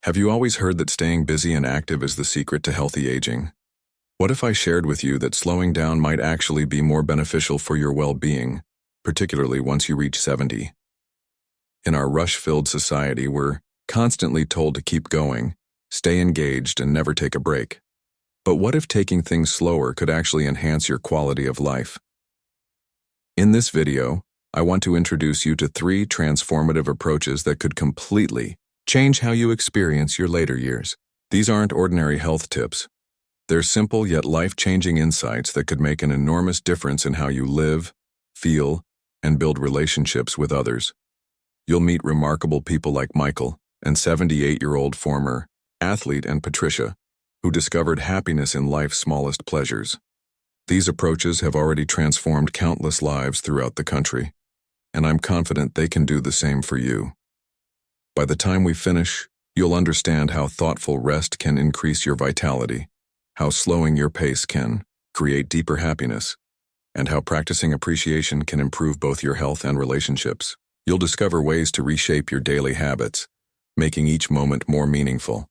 Have you always heard that staying busy and active is the secret to healthy aging? What if I shared with you that slowing down might actually be more beneficial for your well-being, particularly once you reach 70? In our rush-filled society, we're constantly told to keep going, stay engaged, and never take a break. But what if taking things slower could actually enhance your quality of life? In this video, I want to introduce you to 3 transformative approaches that could completely change how you experience your later years. These aren't ordinary health tips. They're simple yet life-changing insights that could make an enormous difference in how you live, feel, and build relationships with others. You'll meet remarkable people like Michael and 78-year-old former athlete and Patricia, who discovered happiness in life's smallest pleasures. These approaches have already transformed countless lives throughout the country, and I'm confident they can do the same for you. By the time we finish, you'll understand how thoughtful rest can increase your vitality, how slowing your pace can create deeper happiness, and how practicing appreciation can improve both your health and relationships. You'll discover ways to reshape your daily habits, making each moment more meaningful,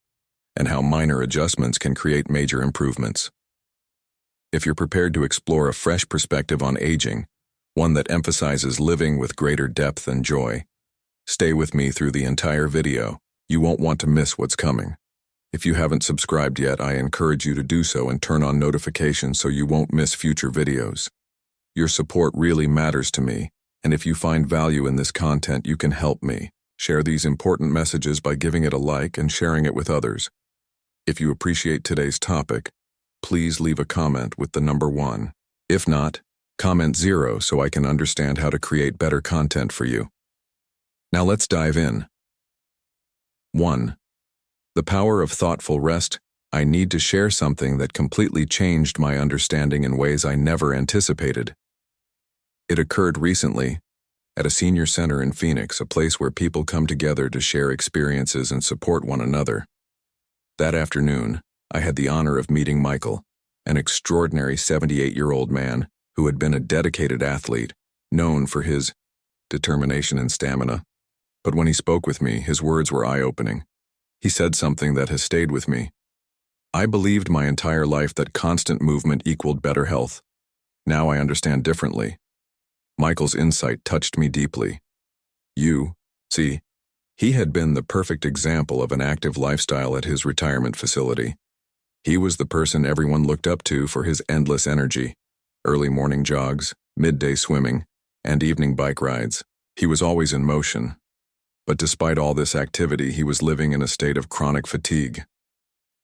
and how minor adjustments can create major improvements. If you're prepared to explore a fresh perspective on aging, one that emphasizes living with greater depth and joy, stay with me through the entire video. You won't want to miss what's coming. If you haven't subscribed yet, I encourage you to do so and turn on notifications so you won't miss future videos. Your support really matters to me, and if you find value in this content, you can help me. Share these important messages by giving it a like and sharing it with others. If you appreciate today's topic, please leave a comment with the number 1. If not, comment 0 so I can understand how to create better content for you. Now let's dive in. 1. The power of thoughtful rest. I need to share something that completely changed my understanding in ways I never anticipated. It occurred recently at a senior center in Phoenix, a place where people come together to share experiences and support one another. That afternoon, I had the honor of meeting Michael, an extraordinary 78-year-old man who had been a dedicated athlete, known for his determination and stamina. But when he spoke with me, his words were eye-opening. He said something that has stayed with me. I believed my entire life that constant movement equaled better health. Now I understand differently. Michael's insight touched me deeply. See, he had been the perfect example of an active lifestyle at his retirement facility. He was the person everyone looked up to for his endless energy, early morning jogs, midday swimming, and evening bike rides. He was always in motion. But despite all this activity, he was living in a state of chronic fatigue.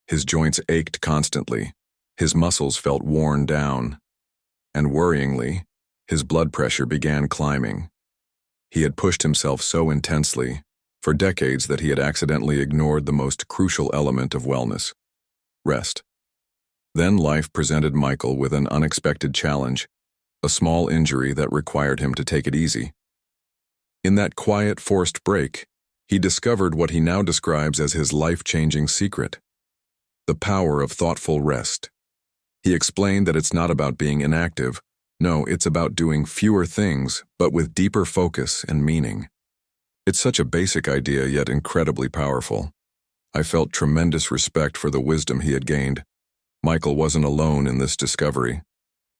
His joints ached constantly, his muscles felt worn down, and worryingly, his blood pressure began climbing. He had pushed himself so intensely for decades that he had accidentally ignored the most crucial element of wellness: rest. Then life presented Michael with an unexpected challenge, a small injury that required him to take it easy. In that quiet, forced break, he discovered what he now describes as his life-changing secret: the power of thoughtful rest. He explained that it's not about being inactive. No, it's about doing fewer things, but with deeper focus and meaning. It's such a basic idea, yet incredibly powerful. I felt tremendous respect for the wisdom he had gained. Michael wasn't alone in this discovery.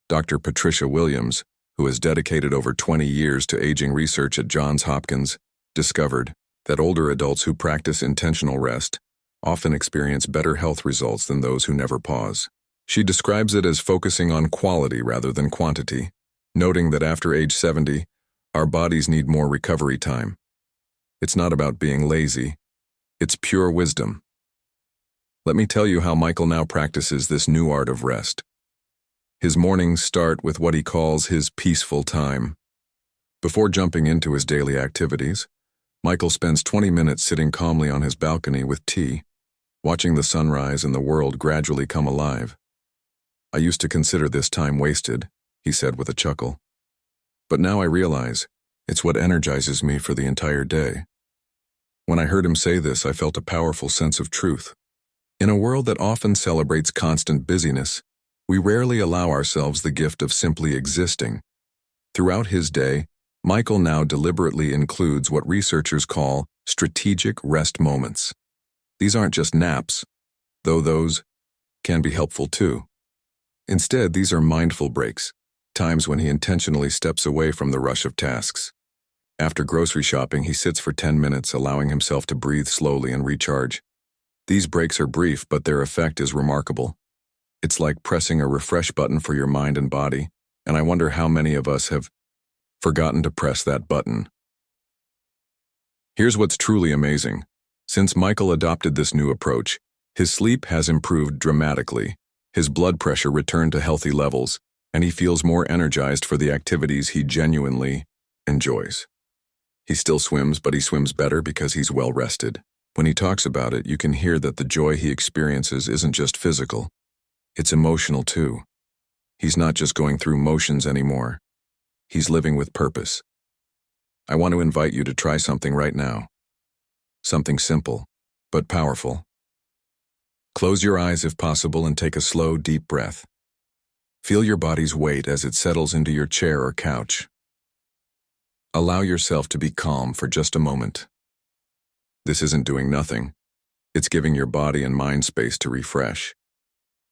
Dr. Patricia Williams, who has dedicated over 20 years to aging research at Johns Hopkins, discovered that older adults who practice intentional rest often experience better health results than those who never pause. She describes it as focusing on quality rather than quantity, noting that after age 70, our bodies need more recovery time. It's not about being lazy, it's pure wisdom. Let me tell you how Michael now practices this new art of rest. His mornings start with what he calls his peaceful time. Before jumping into his daily activities, Michael spends 20 minutes sitting calmly on his balcony with tea, watching the sunrise and the world gradually come alive. I used to consider this time wasted, he said with a chuckle. But now I realize it's what energizes me for the entire day. When I heard him say this, I felt a powerful sense of truth. In a world that often celebrates constant busyness, we rarely allow ourselves the gift of simply existing. Throughout his day, Michael now deliberately includes what researchers call strategic rest moments. These aren't just naps, though those can be helpful too. Instead, these are mindful breaks, times when he intentionally steps away from the rush of tasks. After grocery shopping, he sits for 10 minutes, allowing himself to breathe slowly and recharge. These breaks are brief, but their effect is remarkable. It's like pressing a refresh button for your mind and body, and I wonder how many of us have forgotten to press that button. Here's what's truly amazing. Since Michael adopted this new approach, his sleep has improved dramatically, his blood pressure returned to healthy levels, and he feels more energized for the activities he genuinely enjoys. He still swims, but he swims better because he's well rested. When he talks about it, you can hear that the joy he experiences isn't just physical. It's emotional too. He's not just going through motions anymore. He's living with purpose. I want to invite you to try something right now. Something simple, but powerful. Close your eyes if possible and take a slow, deep breath. Feel your body's weight as it settles into your chair or couch. Allow yourself to be calm for just a moment. This isn't doing nothing. It's giving your body and mind space to refresh.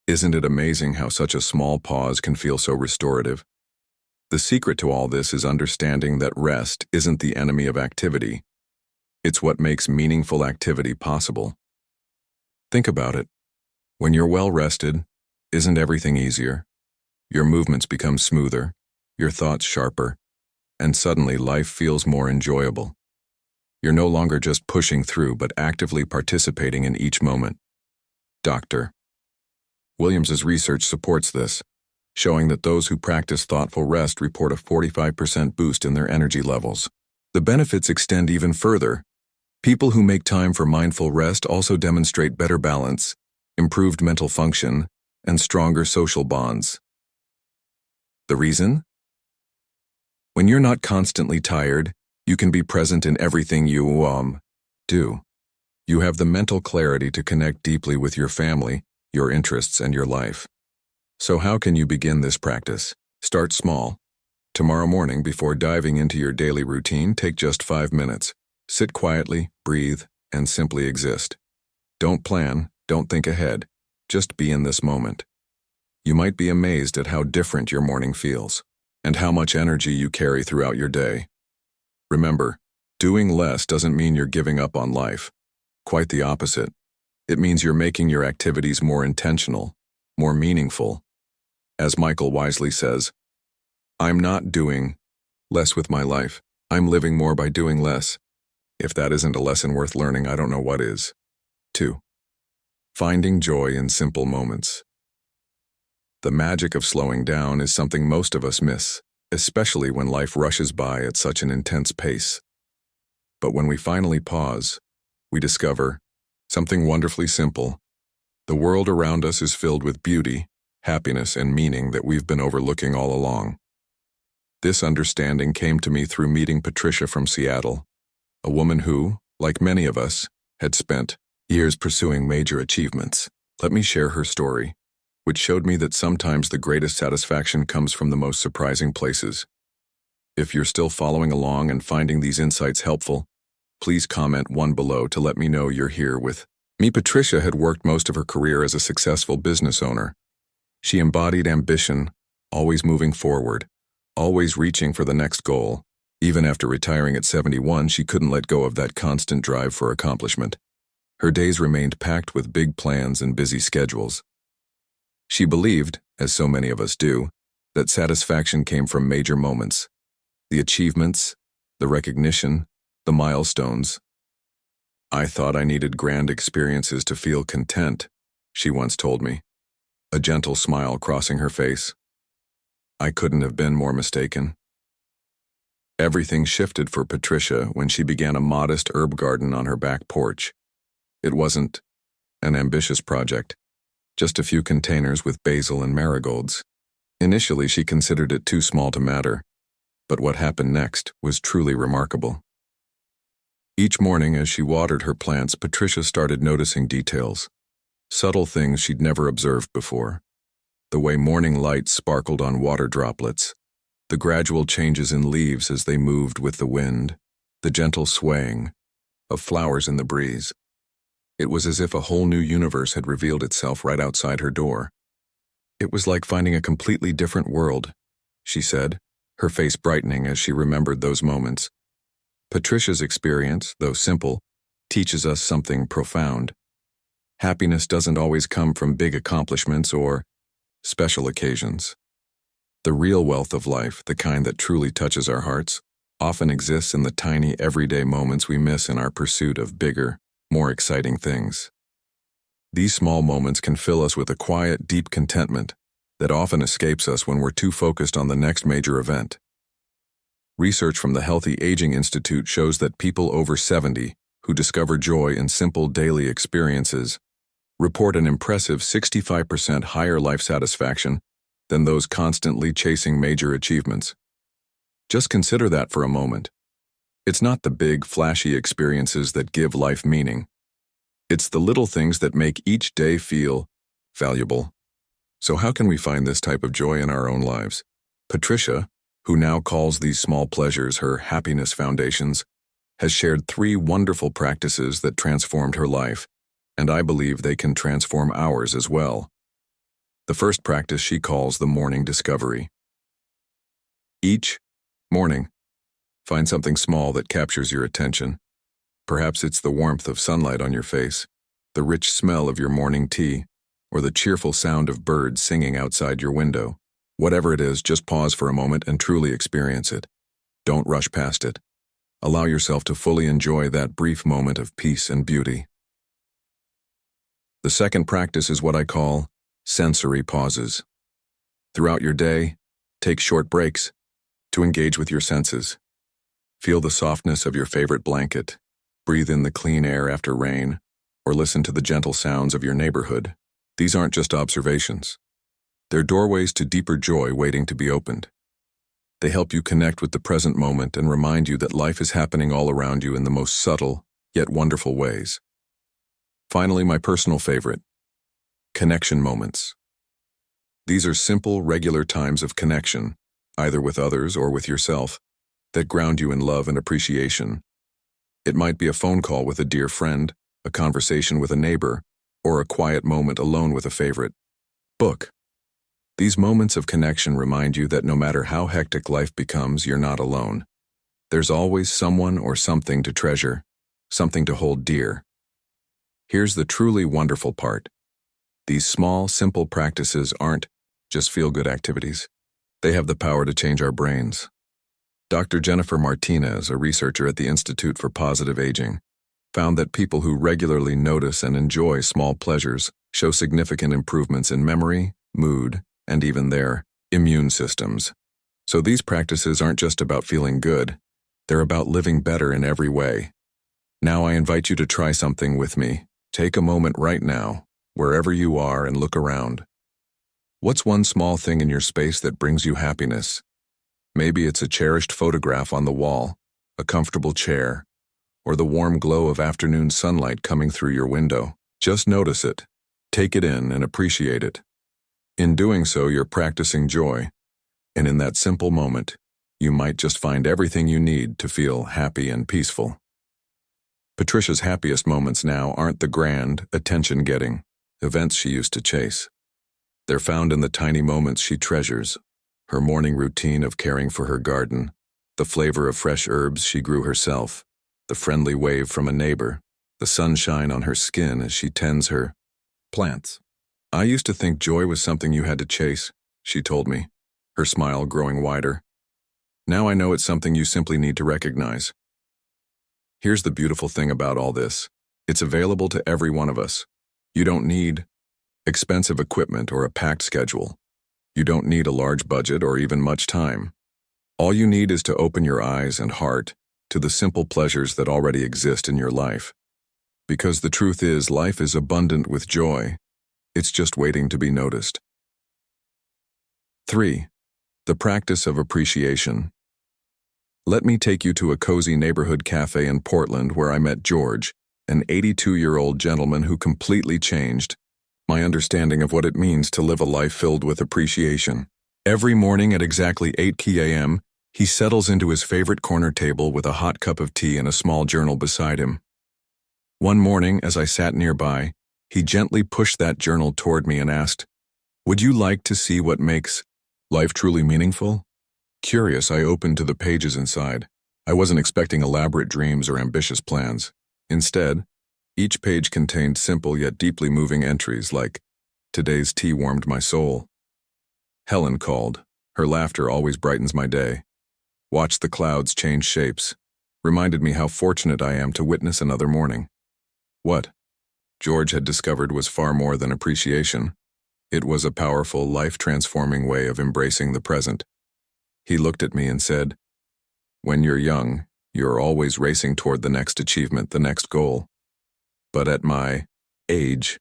Isn't it amazing how such a small pause can feel so restorative? The secret to all this is understanding that rest isn't the enemy of activity. It's what makes meaningful activity possible. Think about it. When you're well rested, isn't everything easier? Your movements become smoother, your thoughts sharper, and suddenly life feels more enjoyable. You're no longer just pushing through, but actively participating in each moment. Dr. Williams's research supports this, showing that those who practice thoughtful rest report a 45% boost in their energy levels. The benefits extend even further. People who make time for mindful rest also demonstrate better balance, improved mental function, and stronger social bonds. The reason? When you're not constantly tired, you can be present in everything you do. You have the mental clarity to connect deeply with your family, your interests, and your life. So how can you begin this practice? Start small. Tomorrow morning, before diving into your daily routine, take just 5 minutes. Sit quietly, breathe, and simply exist. Don't plan, don't think ahead. Just be in this moment. You might be amazed at how different your morning feels, and how much energy you carry throughout your day. Remember, doing less doesn't mean you're giving up on life. Quite the opposite. It means you're making your activities more intentional, more meaningful. As Michael wisely says, I'm not doing less with my life. I'm living more by doing less. If that isn't a lesson worth learning, I don't know what is. 2. Finding joy in simple moments. The magic of slowing down is something most of us miss, especially when life rushes by at such an intense pace. But when we finally pause, we discover something wonderfully simple. The world around us is filled with beauty, happiness, and meaning that we've been overlooking all along. This understanding came to me through meeting Patricia from Seattle, a woman who, like many of us, had spent years pursuing major achievements. Let me share her story, which showed me that sometimes the greatest satisfaction comes from the most surprising places. If you're still following along and finding these insights helpful, please comment 1 below to let me know you're here with me. Patricia had worked most of her career as a successful business owner. She embodied ambition, always moving forward, always reaching for the next goal. Even after retiring at 71, she couldn't let go of that constant drive for accomplishment. Her days remained packed with big plans and busy schedules. She believed, as so many of us do, that satisfaction came from major moments. The achievements, the recognition, the milestones. I thought I needed grand experiences to feel content, she once told me, a gentle smile crossing her face. I couldn't have been more mistaken. Everything shifted for Patricia when she began a modest herb garden on her back porch. It wasn't an ambitious project, just a few containers with basil and marigolds. Initially, she considered it too small to matter, but what happened next was truly remarkable. Each morning as she watered her plants, Patricia started noticing details, subtle things she'd never observed before. The way morning light sparkled on water droplets, the gradual changes in leaves as they moved with the wind, the gentle swaying of flowers in the breeze. It was as if a whole new universe had revealed itself right outside her door. It was like finding a completely different world, she said, her face brightening as she remembered those moments. Patricia's experience, though simple, teaches us something profound. Happiness doesn't always come from big accomplishments or special occasions. The real wealth of life, the kind that truly touches our hearts, often exists in the tiny, everyday moments we miss in our pursuit of bigger, more exciting things. These small moments can fill us with a quiet, deep contentment that often escapes us when we're too focused on the next major event. Research from the Healthy Aging Institute shows that people over 70 who discover joy in simple daily experiences report an impressive 65% higher life satisfaction than those constantly chasing major achievements. Just consider that for a moment. It's not the big, flashy experiences that give life meaning. It's the little things that make each day feel valuable. So how can we find this type of joy in our own lives? Patricia, who now calls these small pleasures her happiness foundations, has shared 3 wonderful practices that transformed her life, and I believe they can transform ours as well. The first practice she calls the morning discovery. Each morning, find something small that captures your attention. Perhaps it's the warmth of sunlight on your face, the rich smell of your morning tea, or the cheerful sound of birds singing outside your window. Whatever it is, just pause for a moment and truly experience it. Don't rush past it. Allow yourself to fully enjoy that brief moment of peace and beauty. The second practice is what I call sensory pauses. Throughout your day, take short breaks to engage with your senses. Feel the softness of your favorite blanket, breathe in the clean air after rain, or listen to the gentle sounds of your neighborhood. These aren't just observations. They're doorways to deeper joy waiting to be opened. They help you connect with the present moment and remind you that life is happening all around you in the most subtle, yet wonderful ways. Finally, my personal favorite, connection moments. These are simple, regular times of connection, either with others or with yourself, that ground you in love and appreciation. It might be a phone call with a dear friend, a conversation with a neighbor, or a quiet moment alone with a favorite book. These moments of connection remind you that no matter how hectic life becomes, you're not alone. There's always someone or something to treasure, something to hold dear. Here's the truly wonderful part. These small, simple practices aren't just feel-good activities. They have the power to change our brains. Dr. Jennifer Martinez, a researcher at the Institute for Positive Aging, found that people who regularly notice and enjoy small pleasures show significant improvements in memory, mood, and even their immune systems. So these practices aren't just about feeling good, they're about living better in every way. Now I invite you to try something with me. Take a moment right now, wherever you are, and look around. What's one small thing in your space that brings you happiness? Maybe it's a cherished photograph on the wall, a comfortable chair, or the warm glow of afternoon sunlight coming through your window. Just notice it, take it in, and appreciate it. In doing so, you're practicing joy, and in that simple moment, you might just find everything you need to feel happy and peaceful. Patricia's happiest moments now aren't the grand, attention-getting events she used to chase. They're found in the tiny moments she treasures, her morning routine of caring for her garden, the flavor of fresh herbs she grew herself, the friendly wave from a neighbor, the sunshine on her skin as she tends her plants. I used to think joy was something you had to chase, she told me, her smile growing wider. Now I know it's something you simply need to recognize. Here's the beautiful thing about all this. It's available to every one of us. You don't need expensive equipment or a packed schedule. You don't need a large budget or even much time. All you need is to open your eyes and heart to the simple pleasures that already exist in your life. Because the truth is, life is abundant with joy. It's just waiting to be noticed. 3. The practice of appreciation. Let me take you to a cozy neighborhood cafe in Portland where I met George, an 82-year-old gentleman who completely changed my understanding of what it means to live a life filled with appreciation. Every morning at exactly 8 a.m., he settles into his favorite corner table with a hot cup of tea and a small journal beside him. One morning, as I sat nearby, he gently pushed that journal toward me and asked, "Would you like to see what makes life truly meaningful?" Curious, I opened to the pages inside. I wasn't expecting elaborate dreams or ambitious plans. Instead, each page contained simple yet deeply moving entries like, "Today's tea warmed my soul." "Helen called. Her laughter always brightens my day. Watched the clouds change shapes. Reminded me how fortunate I am to witness another morning." What George had discovered was far more than appreciation. It was a powerful, life-transforming way of embracing the present. He looked at me and said, "When you're young, you're always racing toward the next achievement, the next goal. But at my age,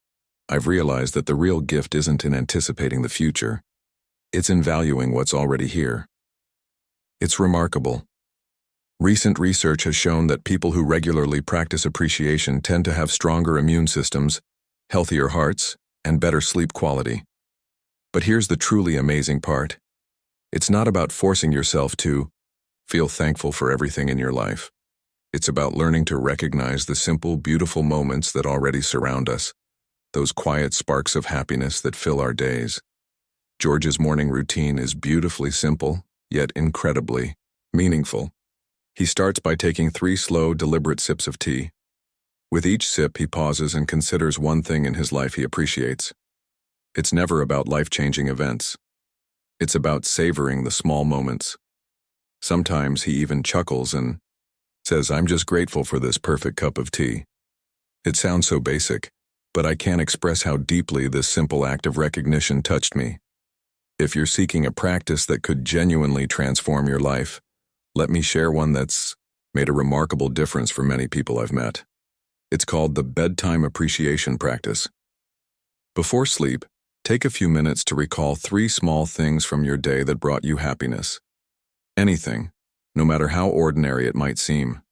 I've realized that the real gift isn't in anticipating the future. It's in valuing what's already here." It's remarkable. Recent research has shown that people who regularly practice appreciation tend to have stronger immune systems, healthier hearts, and better sleep quality. But here's the truly amazing part. It's not about forcing yourself to feel thankful for everything in your life. It's about learning to recognize the simple, beautiful moments that already surround us, those quiet sparks of happiness that fill our days. George's morning routine is beautifully simple, yet incredibly meaningful. He starts by taking 3 slow, deliberate sips of tea. With each sip, he pauses and considers one thing in his life he appreciates. It's never about life-changing events. It's about savoring the small moments. Sometimes he even chuckles and says, "I'm just grateful for this perfect cup of tea." It sounds so basic, but I can't express how deeply this simple act of recognition touched me. If you're seeking a practice that could genuinely transform your life, let me share one that's made a remarkable difference for many people I've met. It's called the bedtime appreciation practice. Before sleep, take a few minutes to recall 3 small things from your day that brought you happiness. Anything, no matter how ordinary it might seem.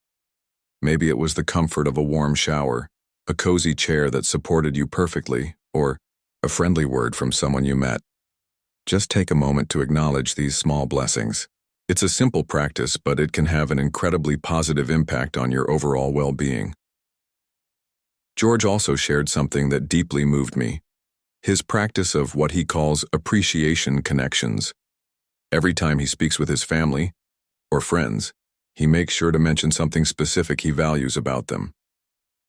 Maybe it was the comfort of a warm shower, a cozy chair that supported you perfectly, or a friendly word from someone you met. Just take a moment to acknowledge these small blessings. It's a simple practice, but it can have an incredibly positive impact on your overall well-being. George also shared something that deeply moved me. His practice of what he calls appreciation connections. Every time he speaks with his family or friends, he makes sure to mention something specific he values about them.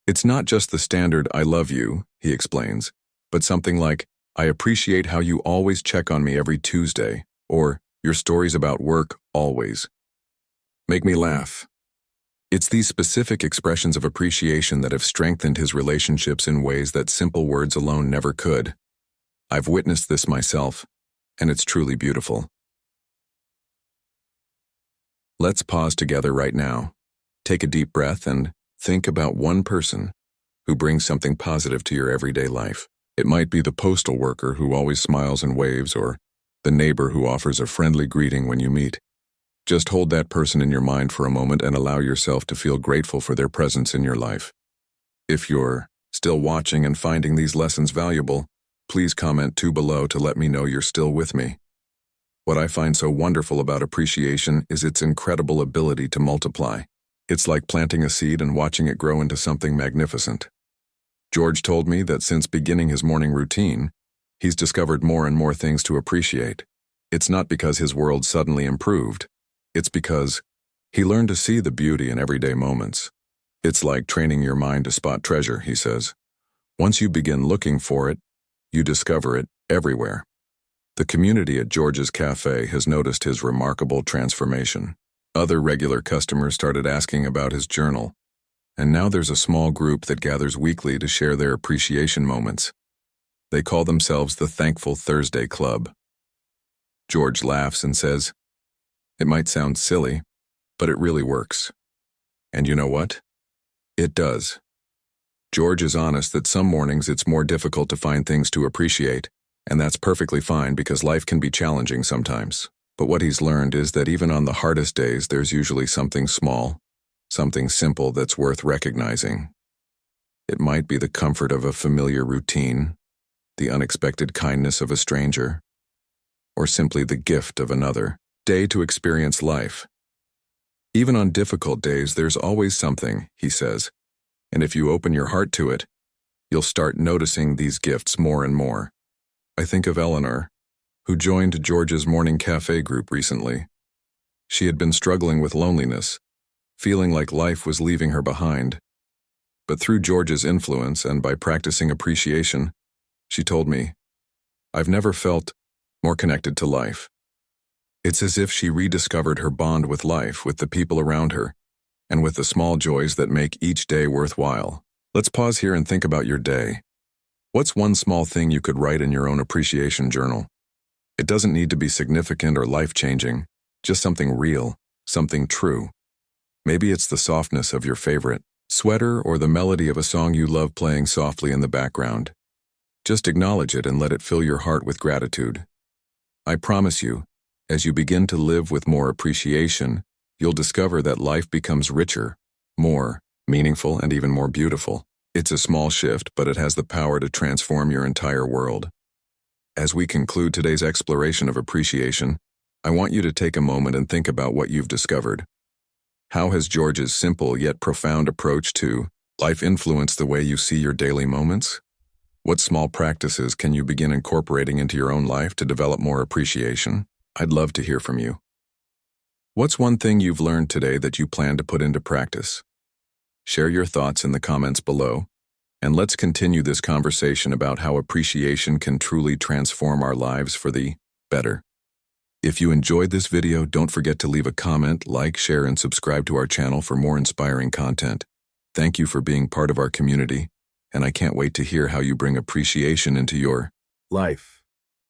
It's not just the standard "I love you," he explains, but something like, "I appreciate how you always check on me every Tuesday," or "Your stories about work always make me laugh." It's these specific expressions of appreciation that have strengthened his relationships in ways that simple words alone never could. I've witnessed this myself, and it's truly beautiful. Let's pause together right now. Take a deep breath and think about one person who brings something positive to your everyday life. It might be the postal worker who always smiles and waves, or the neighbor who offers a friendly greeting when you meet. Just hold that person in your mind for a moment and allow yourself to feel grateful for their presence in your life. If you're still watching and finding these lessons valuable, please comment below to let me know you're still with me. What I find so wonderful about appreciation is its incredible ability to multiply. It's like planting a seed and watching it grow into something magnificent. George told me that since beginning his morning routine, he's discovered more and more things to appreciate. It's not because his world suddenly improved. It's because he learned to see the beauty in everyday moments. It's like training your mind to spot treasure, he says. Once you begin looking for it, you discover it everywhere. The community at George's Cafe has noticed his remarkable transformation. Other regular customers started asking about his journal, and now there's a small group that gathers weekly to share their appreciation moments. They call themselves the Thankful Thursday Club. George laughs and says, "It might sound silly, but it really works." And you know what? It does. George is honest that some mornings it's more difficult to find things to appreciate, and that's perfectly fine because life can be challenging sometimes. But what he's learned is that even on the hardest days, there's usually something small, something simple that's worth recognizing. It might be the comfort of a familiar routine, the unexpected kindness of a stranger, or simply the gift of another day to experience life. Even on difficult days, there's always something, he says. And if you open your heart to it, you'll start noticing these gifts more and more. I think of Eleanor, who joined George's morning cafe group recently. She had been struggling with loneliness, feeling like life was leaving her behind. But through George's influence and by practicing appreciation, she told me, "I've never felt more connected to life." It's as if she rediscovered her bond with life, with the people around her, and with the small joys that make each day worthwhile. Let's pause here and think about your day. What's one small thing you could write in your own appreciation journal? It doesn't need to be significant or life-changing, just something real, something true. Maybe it's the softness of your favorite sweater or the melody of a song you love playing softly in the background. Just acknowledge it and let it fill your heart with gratitude. I promise you, as you begin to live with more appreciation, you'll discover that life becomes richer, more meaningful, and even more beautiful. It's a small shift, but it has the power to transform your entire world. As we conclude today's exploration of appreciation, I want you to take a moment and think about what you've discovered. How has George's simple yet profound approach to life influenced the way you see your daily moments? What small practices can you begin incorporating into your own life to develop more appreciation? I'd love to hear from you. What's one thing you've learned today that you plan to put into practice? Share your thoughts in the comments below, and let's continue this conversation about how appreciation can truly transform our lives for the better. If you enjoyed this video, don't forget to leave a comment, like, share, and subscribe to our channel for more inspiring content. Thank you for being part of our community, and I can't wait to hear how you bring appreciation into your life.